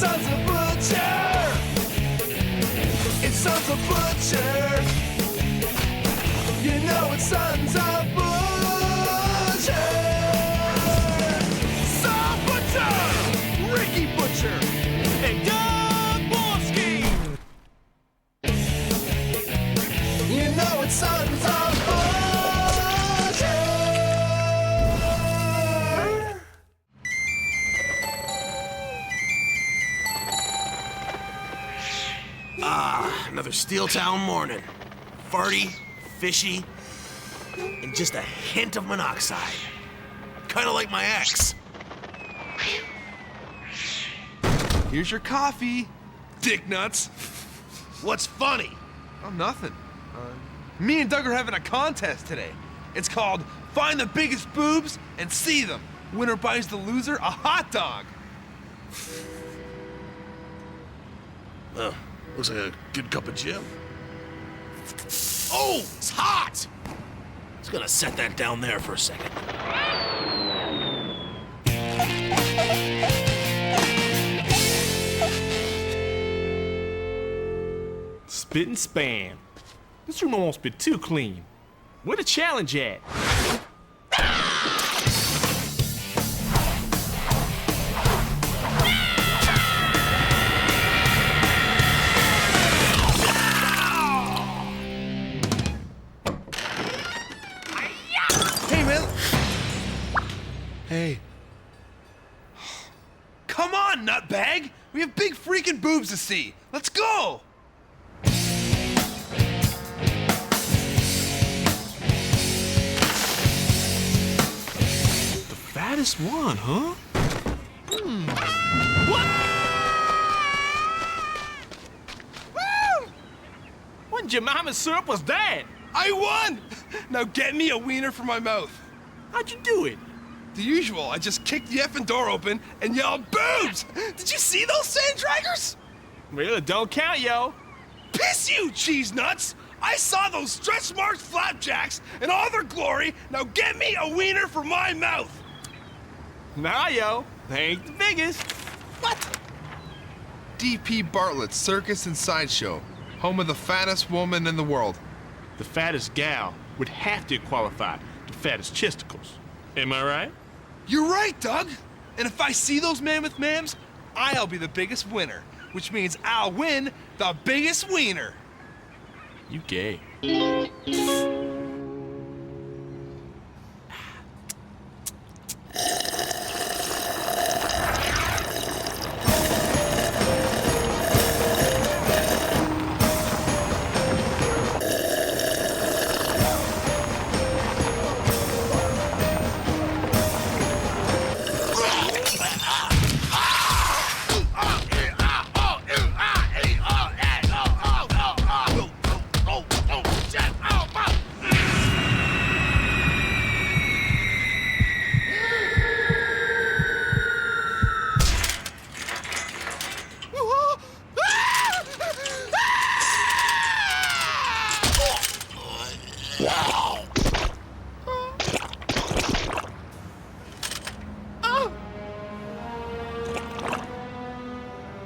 Son's a butcher. It's Son's a butcher. You know it's Son's a butcher. Son Butcher, Ricky Butcher, and Doug Borski. You know it's Son's a butcher. Another Steel Town morning. Farty, fishy, and just a hint of monoxide. Kind of like my ex. Here's your coffee, dick nuts. What's funny? Oh, nothing. Me and Doug are having a contest today. It's called Find the Biggest Boobs and See Them. Winner buys the loser a hot dog. Looks like a good cup of Jim. Oh, it's hot! Just gonna set that down there for a second. Spit and spam. This room almost been too clean. Where the challenge at? Hey, man. Hey. Come on, nutbag. We have big freaking boobs to see. Let's go. Fattest one, huh? What? Woo! What Jemima syrup was that? I won! Now get me a wiener for my mouth. How'd you do it? The usual. I just kicked the effing door open and yelled, boobs! Did you see those sand draggers? Well, it don't count, yo. Piss you, cheese nuts! I saw those stretch marked flapjacks in all their glory. Now get me a wiener for my mouth. Nah, yo. They ain't the biggest. What? D.P. Bartlett's Circus and Sideshow, home of the fattest woman in the world. The fattest gal would have to qualify the fattest chesticles. Am I right? You're right, Doug. And if I see those mammoth mams, I'll be the biggest winner, which means I'll win the biggest wiener. You gay.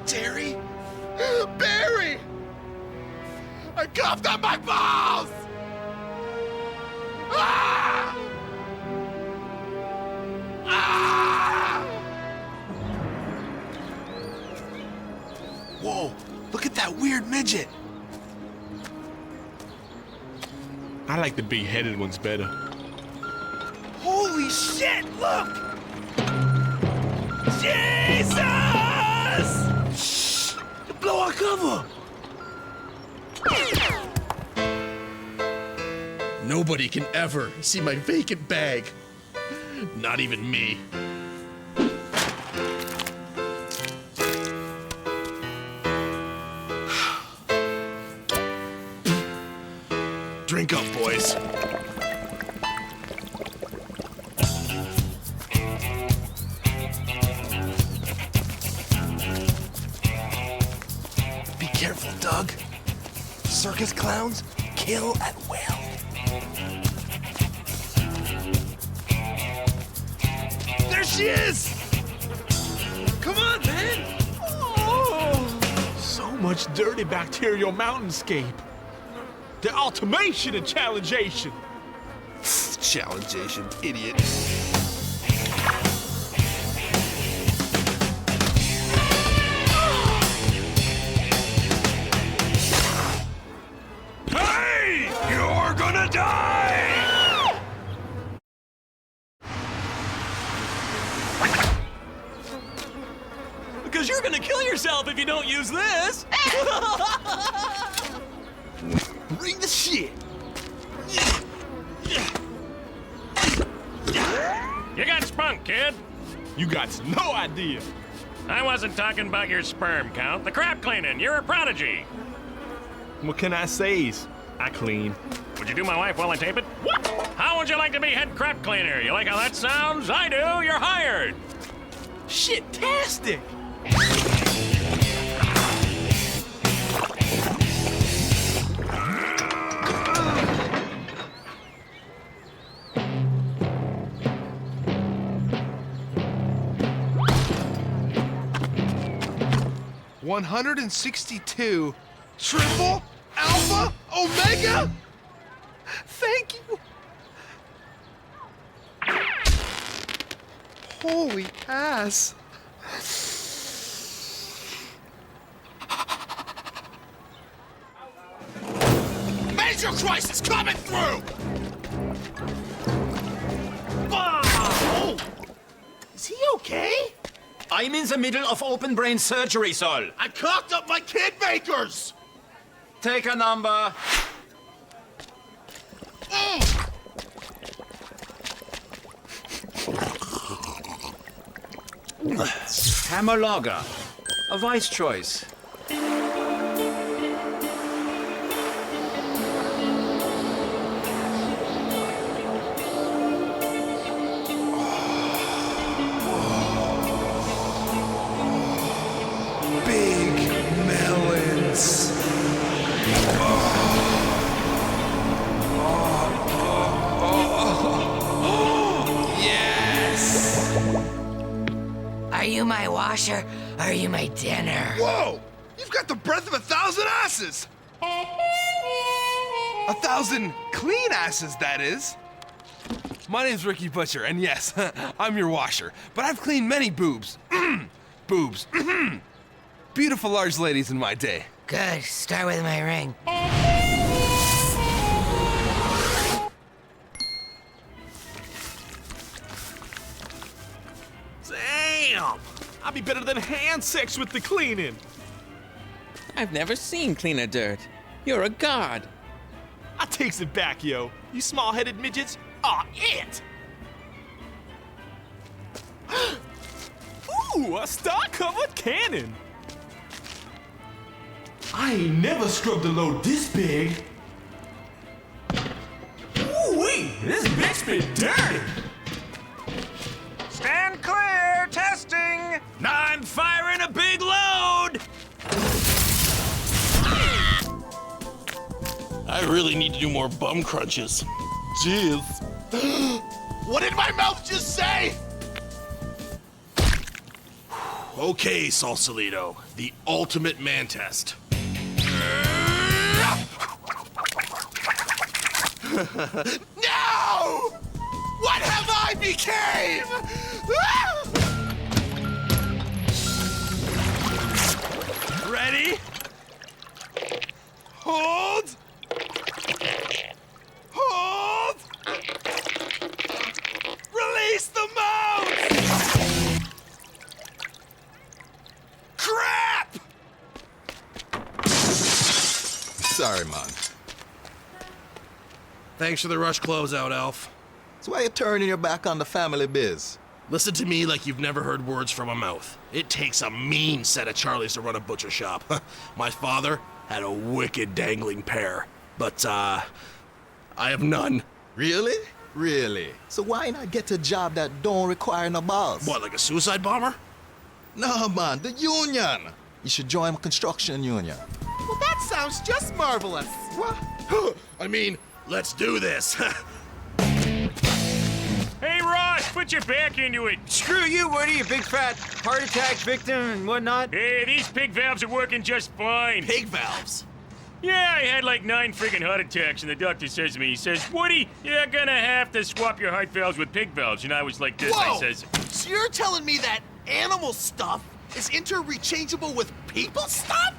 Terry? Barry! I coughed on my balls! Ah! Ah! Whoa, look at that weird midget. I like the big-headed ones better. Holy shit, look! Jesus! Shh! You blow our cover! Nobody can ever see my vacant bag. Not even me. Drink up, boys. Be careful, Doug. Circus clowns kill at will. There she is! Come on, man! much dirty bacterial mountainscape. The automation and challengeation. Challengeation, idiot. Hey! You're gonna die! Because you're gonna kill yourself if you don't use this! Bring the shit. You got spunk, kid. You got no idea. I wasn't talking about your sperm count. The crap cleaning. You're a prodigy. What can I say? I clean. Would you do my wife while I tape it? How would you like to be head crap cleaner? You like how that sounds? I do. You're hired. Shit-tastic! 162 triple alpha omega? Thank you. Holy ass. Major crisis coming through! Is he okay? I'm in the middle of open brain surgery, Sol. I cocked up my kid makers! Take a number. Hammer lager. A wise choice. Big melons. Yes! Are you my washer, or are you my dinner? Whoa! You've got the breath of 1,000 asses! 1,000 clean asses, that is. My name's Ricky Butcher, and yes, I'm your washer. But I've cleaned many boobs. Boobs. Beautiful large ladies in my day. Good. Start with my ring. Damn! I'll be better than hand sex with the cleaning. I've never seen cleaner dirt. You're a god. I takes it back, yo. You small-headed midgets are it. Ooh, a star-covered cannon. I ain't never scrubbed a load this big. Ooh-wee, this bitch been dirty. Stand clear. Testing. I'm firing a big load. I really need to do more bum crunches. Jeez. What did my mouth just say? Okay, Sausalito, the ultimate man test. No! What have I became? Ready? Hold! Hold! Release the mouth! Crap! Sorry, man. Thanks for the rush closeout, Elf. So why you turning your back on the family biz? Listen to me like you've never heard words from a mouth. It takes a mean set of Charlies to run a butcher shop. My father had a wicked dangling pair, but, I have none. Really? Really? So why not get a job that don't require no balls? What, like a suicide bomber? No, man, the union. You should join a construction union. Well, that sounds just marvelous. What? I mean, let's do this. Hey, Ross, put your back into it. Screw you, Woody, you big fat heart attack victim and whatnot. Hey, these pig valves are working just fine. Pig valves. Yeah, I had like 9 friggin' heart attacks, and the doctor says to me, he says, Woody, you're gonna have to swap your heart valves with pig valves. And I was like this, Whoa! I says, So you're telling me that animal stuff is interchangeable with people stuff?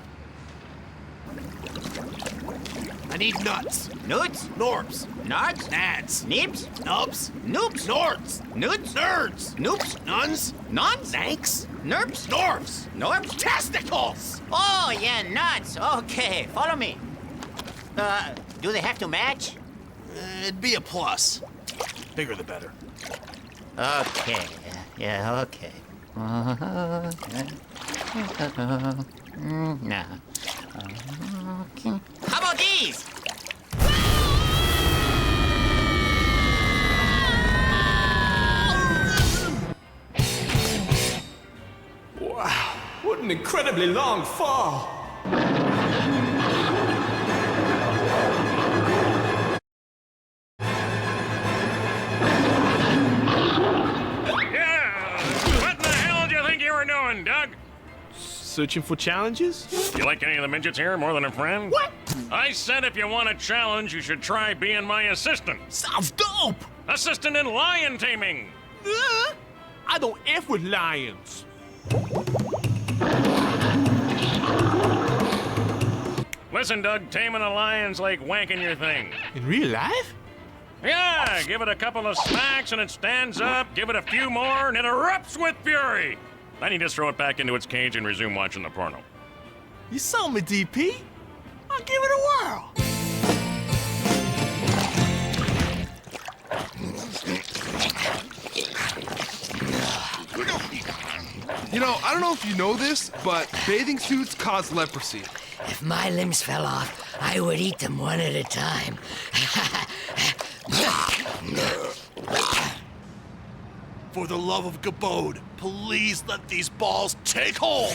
I need nuts. Nuts? Norbs. Nods? Nads. Nibs? Nubs. Noops? Nords. Nuts? Nerds. Noops? Nuns. Nuns? Nanks. Nerps? Norbs. Norbs? Testicles. Oh, yeah, nuts. Okay, follow me. Do they have to match? It'd be a plus. Bigger the better. Okay, yeah, okay. Nah. Okay. How about these? Wow, what an incredibly long fall. yeah, what in the hell do you think you were doing, Doug? Searching for challenges? You like any of the midgets here more than a friend? What? I said if you want a challenge, you should try being my assistant. Sounds dope. Assistant in lion taming. I don't F with lions. Listen, Doug, taming a lion's like wanking your thing. In real life? Yeah, give it a couple of smacks and it stands up, give it a few more and it erupts with fury. Then you just throw it back into its cage and resume watching the porno. You saw me, DP. I'll give it a whirl. You know, I don't know if you know this, but bathing suits cause leprosy. If my limbs fell off, I would eat them one at a time. For the love of Gabode, please let these balls take hold.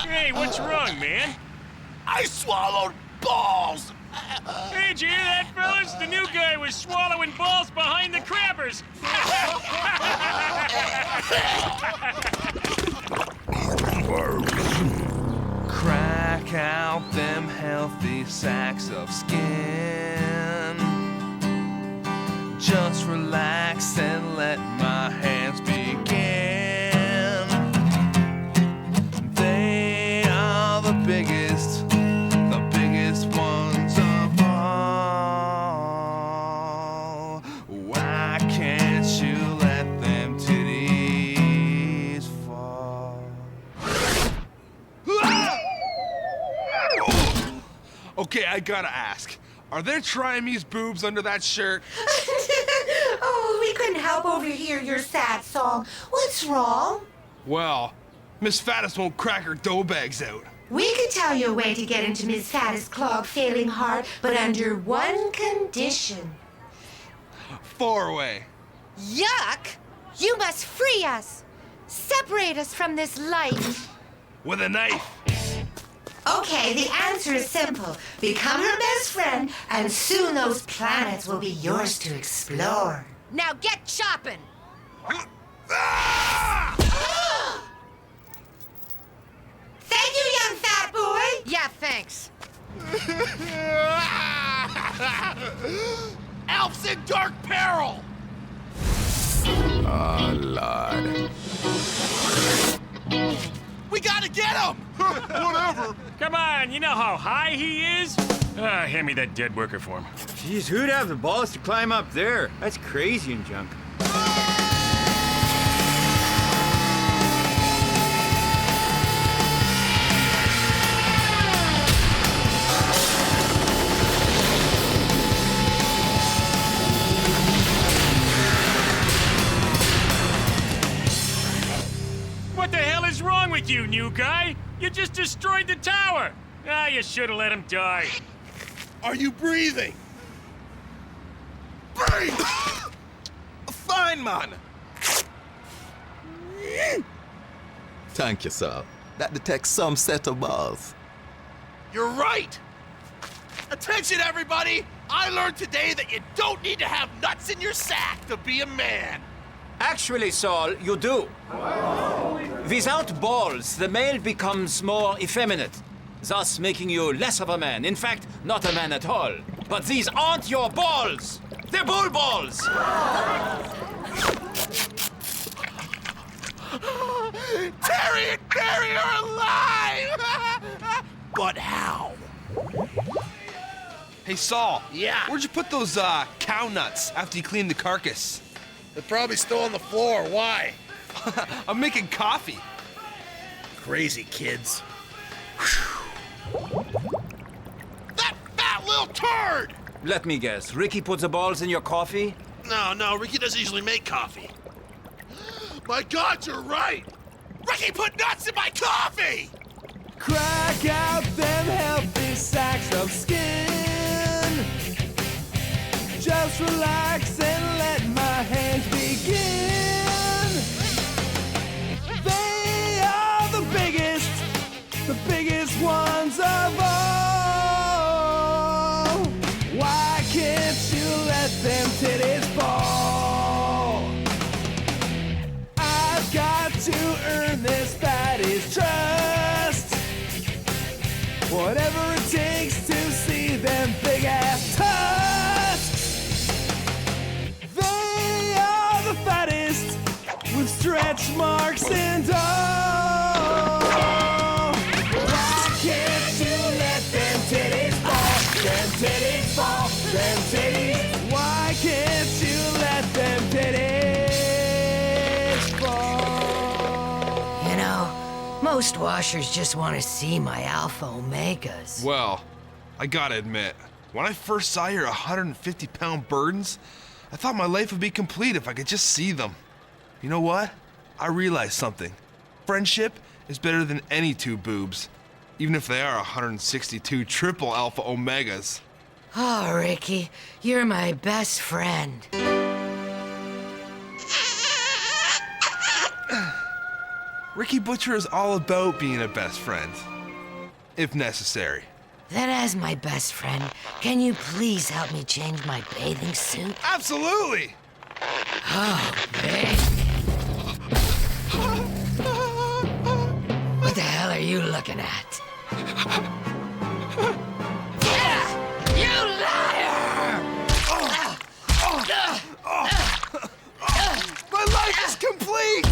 Hey, what's wrong, man? I swallowed balls. Hey, did you hear that, fellas? The new guy was swallowing balls behind the crabbers. Crack out them healthy sacks of skin. Just relax and let my hands begin. They are the biggest ones of all. Why can't you let them titties fall? Okay, I gotta ask. Are there Triamese boobs under that shirt? Oh, we couldn't help overhear your sad song. What's wrong? Well, Miss Fattest won't crack her dough bags out. We could tell you a way to get into Miss Fattest' club failing hard, but under one condition. 4-way. Yuck! You must free us. Separate us from this life. With a knife. Okay, the answer is simple. Become her best friend, and soon those planets will be yours to explore. Now get chopping! Thank you, young fat boy! Yeah, thanks. Elves in dark peril! Oh, Lord. We gotta get him! Whatever. Come on, you know how high he is? Hand me that dead worker form. Jeez, who'd have the balls to climb up there? That's crazy and junk. What the hell is wrong with you, new guy? You just destroyed the tower. Ah, you should have let him die. Are you breathing? Breathe! Fine, man. Thank you, sir. That detects some set of balls. You're right. Attention, everybody! I learned today that you don't need to have nuts in your sack to be a man. Actually, Saul, you do. Without balls, the male becomes more effeminate, thus making you less of a man. In fact, not a man at all. But these aren't your balls. They're bull balls. Terry and Barry are alive! But how? Hey, Saul. Yeah? Where'd you put those cow nuts after you cleaned the carcass? They're probably still on the floor. Why? I'm making coffee. Crazy kids. That fat little turd! Let me guess. Ricky put the balls in your coffee? No, Ricky doesn't usually make coffee. My God, you're right! Ricky put nuts in my coffee! Crack out them healthy sacks of skin. Just relax and let my hands begin. They are the biggest ones of all. Why can't you let them titties fall? I've got to earn this fatty's trust. Whatever it takes to see them big ass tusks. They are the fattest with stretch marks and all. Why can't you let them titties fall? Them titties fall, them titties. Why can't you let them titties fall? You know, most washers just want to see my alpha omegas. Well, I gotta admit, when I first saw your 150-pound burdens, I thought my life would be complete if I could just see them. You know what? I realized something. Friendship is better than any two boobs, even if they are 162 triple alpha omegas. Oh, Ricky, you're my best friend. Ricky Butcher is all about being a best friend, if necessary. Then as my best friend, can you please help me change my bathing suit? Absolutely! Oh, babe. What the hell are you looking at? You liar! My life is complete!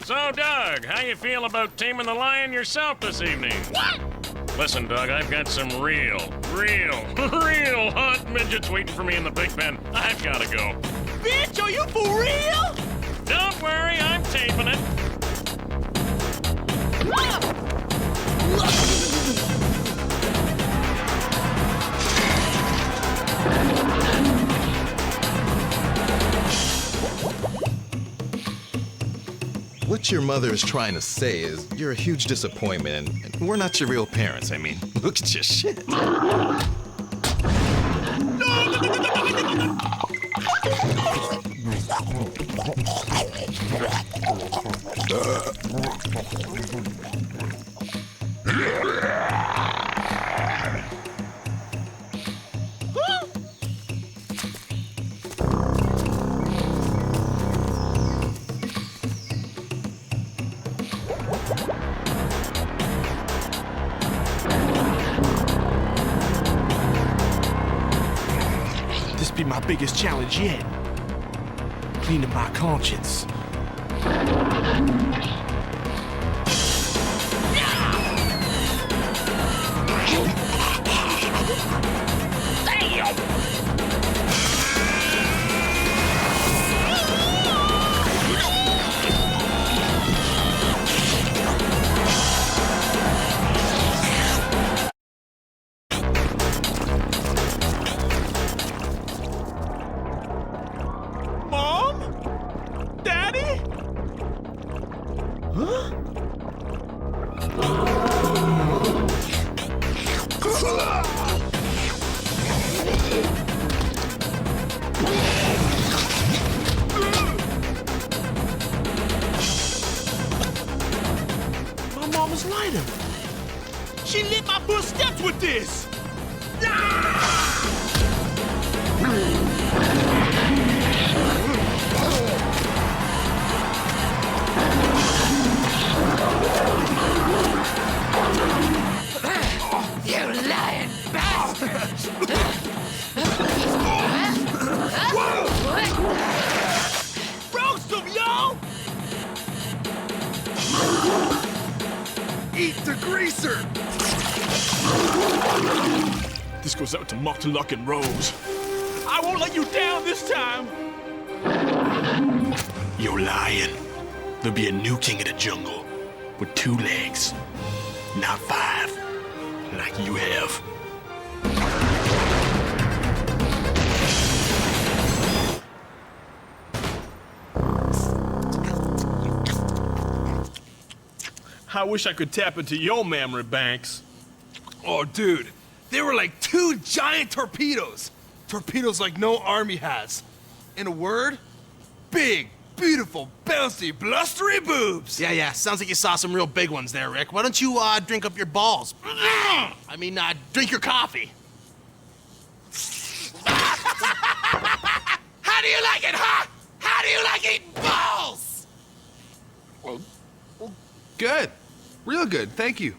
So, Doug, how you feel about taming the lion yourself this evening? What? Listen, Doug, I've got some real hot midgets waiting for me in the big pen. I've gotta go. Bitch, are you for real? Don't worry, I'm taping it. What your mother is trying to say is you're a huge disappointment, and we're not your real parents. I mean, look at your shit. This be my biggest challenge yet. Cleaning my conscience. nuts with this! You lying bastard! Roast him, yo! Eat the greaser! This goes out to Moctaluck and Rose. I won't let you down this time! You're lying. There'll be a new king of the jungle with 2 legs, not 5, like you have. I wish I could tap into your memory banks. Oh, dude, they were like 2 giant torpedoes. Torpedoes like no army has. In a word, big, beautiful, bouncy, blustery boobs. Yeah, sounds like you saw some real big ones there, Rick. Why don't you, drink up your balls? I mean, drink your coffee. How do you like it, huh? How do you like eating balls? Good. Real good, thank you.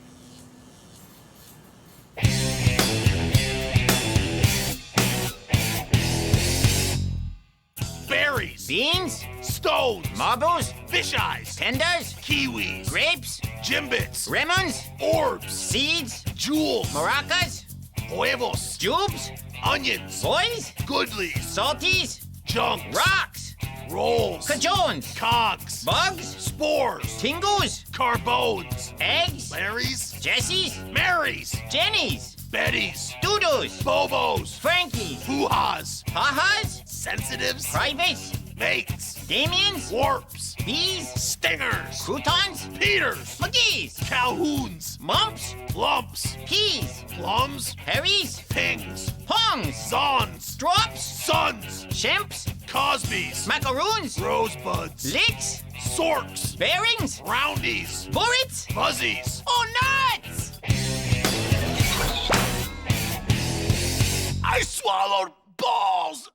Berries, Beans? stones, Marbles? fish eyes, Tenders? kiwis, Grapes? Jimbits, Lemons? orbs, Seeds? jewels, Maracas? huevos, Jubes? onions, Boys? goodlies, Salties? junks, Rocks? rolls, Cajones? cogs, Bugs? spores, Tingoes? carbones, Eggs? Larrys, Jessies? Marys, Jennies? Bettys, Doodles? Bobos, Frankies? hoo-has, Ha-has? sensitives, Privates? mates, Damians? warps, Bees? stingers, Croutons? Peters, McGee's? Calhouns, Mumps? lumps, Peas? plums, Harrys? pings, Pongs? zons, Drops? sons, Shimps? Cosbys, Macaroons? rosebuds, Licks? sorks, Bearings? roundies, Bullets? fuzzies. Oh, nuts! I swallowed balls!